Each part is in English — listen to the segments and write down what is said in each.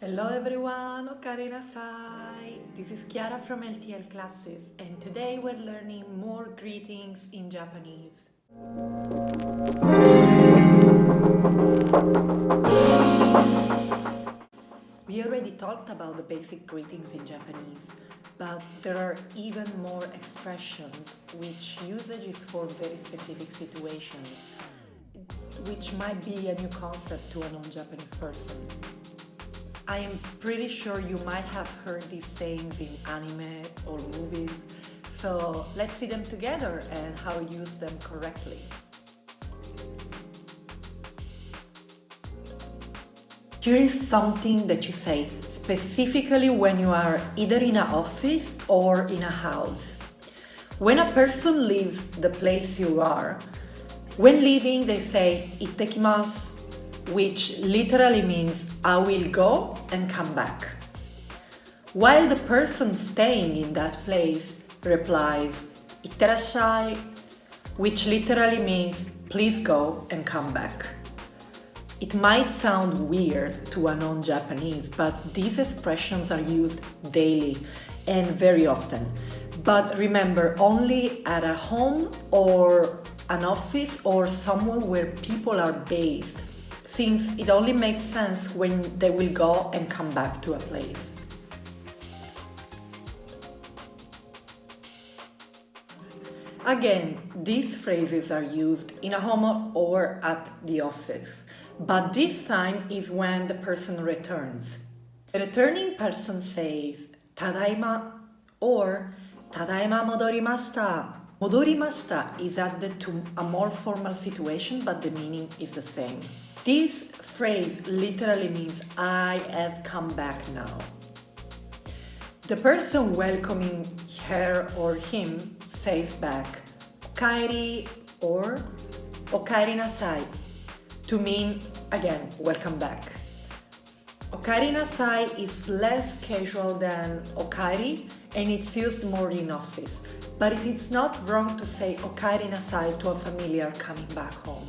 Hello everyone, Okare Nasai! This is Chiara from LTL Classes, and today we're learning more greetings in Japanese. We already talked about the basic greetings in Japanese, but there are even more expressions which usage is for very specific situations, which might be a new concept to a non-Japanese person. I am pretty sure you might have heard these sayings in anime or movies, so let's see them together and how to use them correctly. Here is something that you say specifically when you are either in an office or in a house. When a person leaves the place you are, when leaving they say "ittekimasu," which literally means I will go and come back. While the person staying in that place replies "itterashai," which literally means please go and come back. It might sound weird to a non-Japanese, but these expressions are used daily and very often. But remember, only at a home or an office or somewhere where people are based, since it only makes sense when they will go and come back to a place. Again, these phrases are used in a home or at the office, but this time is when the person returns. The returning person says "tadaima" or "tadaima modorimashita." Modorimashita is added to a more formal situation, but the meaning is the same. This phrase literally means I have come back now. The person welcoming her or him says back "okaeri" or "okaeri nasai" to mean, again, welcome back. "Okaeri nasai" is less casual than "okaeri" and it's used more in office, but it is not wrong to say "okaeri nasai" to a familiar coming back home.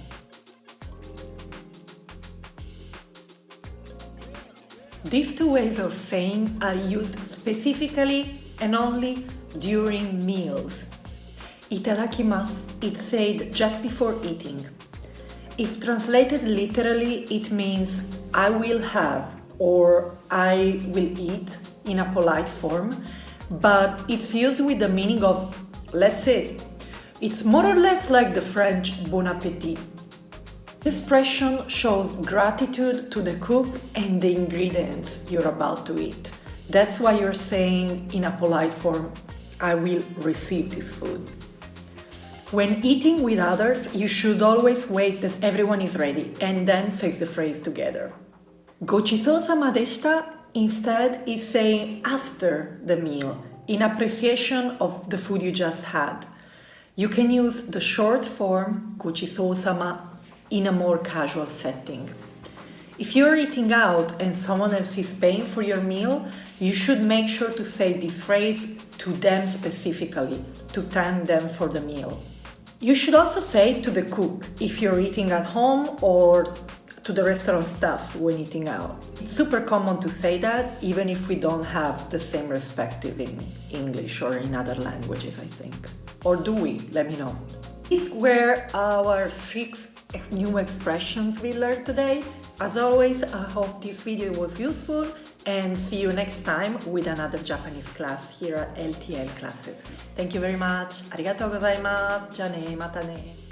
These two ways of saying are used specifically and only during meals. "Itadakimasu" is said just before eating. If translated literally, it means I will have or I will eat in a polite form, but it's used with the meaning of let's eat. It's more or less like the French bon appétit. This expression shows gratitude to the cook and the ingredients you're about to eat. That's why you're saying in a polite form, I will receive this food. When eating with others, you should always wait that everyone is ready and then say the phrase together. "Gochizou-sama deshita" instead is saying after the meal, in appreciation of the food you just had. You can use the short form "gochizou-sama" in a more casual setting. If you're eating out and someone else is paying for your meal, you should make sure to say this phrase to them specifically, to thank them for the meal. You should also say it to the cook if you're eating at home or to the restaurant staff when eating out. It's super common to say that even if we don't have the same perspective in English or in other languages, I think. Or do we? Let me know. These were our 6 new expressions we learned today. As always, I hope this video was useful and see you next time with another Japanese class here at LTL Classes. Thank you very much. Arigatou gozaimasu. Ja ne, mata ne.